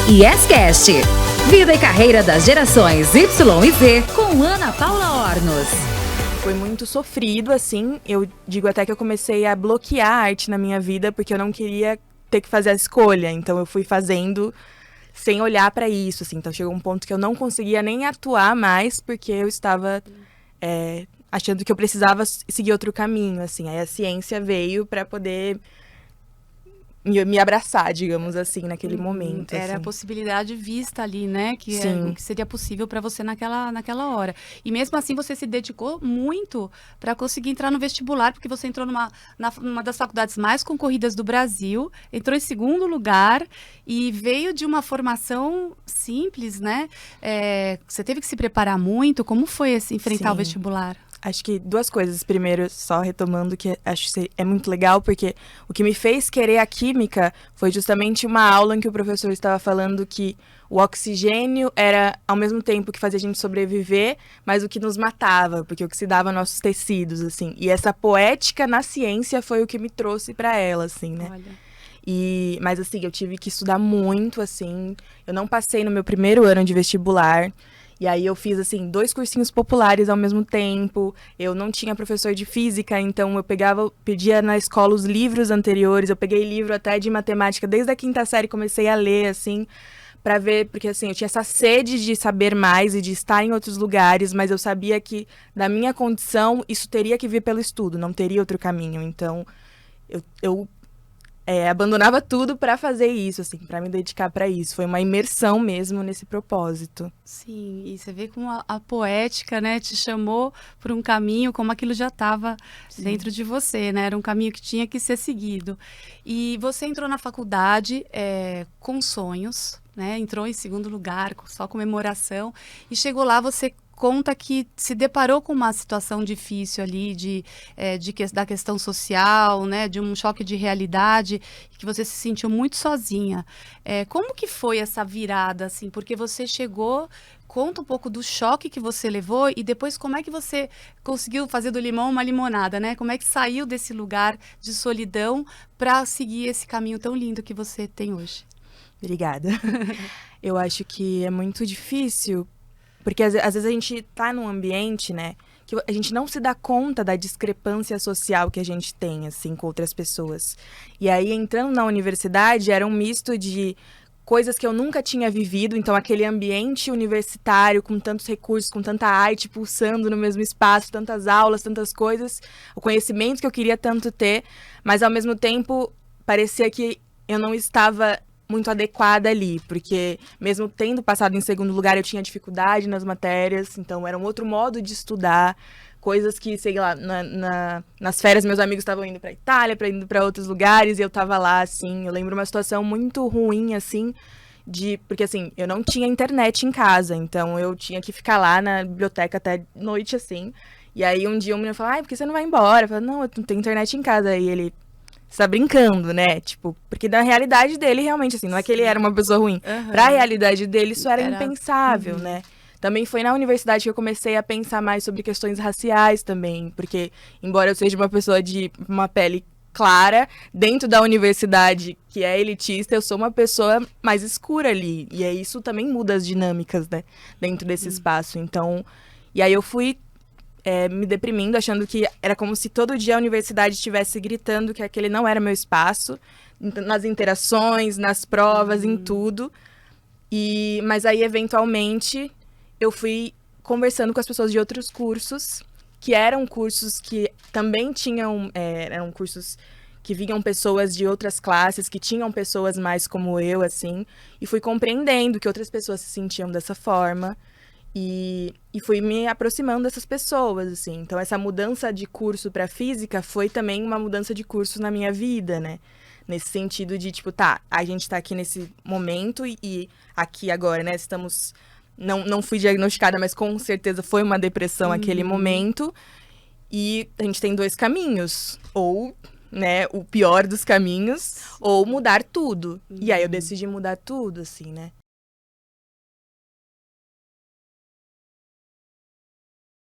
YesCast. Vida e carreira das gerações Y e Z com Ana Paula Ornos. Foi muito sofrido, assim. Eu digo até que eu comecei a bloquear a arte na minha vida porque eu não queria ter que fazer a escolha. Então eu fui fazendo sem olhar pra isso, assim. Então chegou um ponto que eu não conseguia nem atuar mais porque eu estava achando que eu precisava seguir outro caminho, assim. Aí a ciência veio pra poder me abraçar, digamos assim, naquele momento. Era assim. a possibilidade vista ali, né? Que seria possível para você naquela hora. E mesmo assim você se dedicou muito para conseguir entrar no vestibular, porque você entrou numa das faculdades mais concorridas do Brasil, entrou em segundo lugar e veio de uma formação simples, né? Você teve que se preparar muito. Como foi enfrentar o vestibular? Acho que duas coisas. Primeiro, só retomando, que acho que é muito legal, porque o que me fez querer a química foi justamente uma aula em que o professor estava falando que o oxigênio era, ao mesmo tempo que fazia a gente sobreviver, mas o que nos matava, porque oxidava nossos tecidos, assim. E essa poética na ciência foi o que me trouxe para ela, assim, né? Olha. Mas, assim, eu tive que estudar muito, assim. Eu não passei no meu primeiro ano de vestibular. E aí eu fiz, assim, 2 cursinhos populares ao mesmo tempo. Eu não tinha professor de física, então eu pedia na escola os livros anteriores. Eu peguei livro até de matemática, desde a 5ª série comecei a ler, assim, pra ver, porque, assim, eu tinha essa sede de saber mais e de estar em outros lugares, mas eu sabia que, da minha condição, isso teria que vir pelo estudo, não teria outro caminho. Então, eu abandonava tudo pra fazer isso, assim, pra me dedicar pra isso. Foi uma imersão mesmo nesse propósito. Sim, e você vê como a poética, né, te chamou por um caminho, como aquilo já estava dentro de você, né? Era um caminho que tinha que ser seguido. E você entrou na faculdade com sonhos, né? Entrou em segundo lugar, só comemoração. E chegou lá, você conta que se deparou com uma situação difícil ali da questão social, né, de um choque de realidade, que você se sentiu muito sozinha. Como que foi essa virada, assim? Porque você chegou, conta um pouco do choque que você levou e depois como é que você conseguiu fazer do limão uma limonada, né? Como é que saiu desse lugar de solidão para seguir esse caminho tão lindo que você tem hoje? Obrigada. Eu acho que é muito difícil, porque às vezes a gente tá num ambiente, né, que a gente não se dá conta da discrepância social que a gente tem, assim, com outras pessoas. E aí, entrando na universidade, era um misto de coisas que eu nunca tinha vivido, então aquele ambiente universitário com tantos recursos, com tanta arte pulsando no mesmo espaço, tantas aulas, tantas coisas, o conhecimento que eu queria tanto ter, mas ao mesmo tempo parecia que eu não estava muito adequada ali, porque mesmo tendo passado em segundo lugar, eu tinha dificuldade nas matérias, então era um outro modo de estudar, coisas que, sei lá, nas férias meus amigos estavam indo pra Itália, indo pra outros lugares, e eu tava lá, assim, eu lembro uma situação muito ruim, assim, porque assim, eu não tinha internet em casa, então eu tinha que ficar lá na biblioteca até noite, assim, e aí um dia um menino falou, por que você não vai embora? Eu falei, não, eu não tenho internet em casa, aí ele... Você tá brincando, né? Tipo, porque na realidade dele, realmente, assim, não é que ele era uma pessoa ruim. Uhum. Pra realidade dele, isso era impensável, né? Também foi na universidade que eu comecei a pensar mais sobre questões raciais também. Porque, embora eu seja uma pessoa de uma pele clara, dentro da universidade, que é elitista, eu sou uma pessoa mais escura ali. E aí isso também muda as dinâmicas, né? Dentro desse espaço. Então, e aí eu fui... me deprimindo, achando que era como se todo dia a universidade estivesse gritando que aquele não era meu espaço, nas interações, nas provas, em tudo. Mas aí, eventualmente, eu fui conversando com as pessoas de outros cursos, que eram cursos que também tinham... eram cursos que vinham pessoas de outras classes, que tinham pessoas mais como eu, assim, e fui compreendendo que outras pessoas se sentiam dessa forma. E fui me aproximando dessas pessoas, assim. Então, essa mudança de curso para física foi também uma mudança de curso na minha vida, né? Nesse sentido de, tipo, a gente tá aqui nesse momento e aqui agora, né? Estamos... Não fui diagnosticada, mas com certeza foi uma depressão aquele momento. E a gente tem 2 caminhos. Ou, né, o pior dos caminhos, ou mudar tudo. E aí eu decidi mudar tudo, assim, né?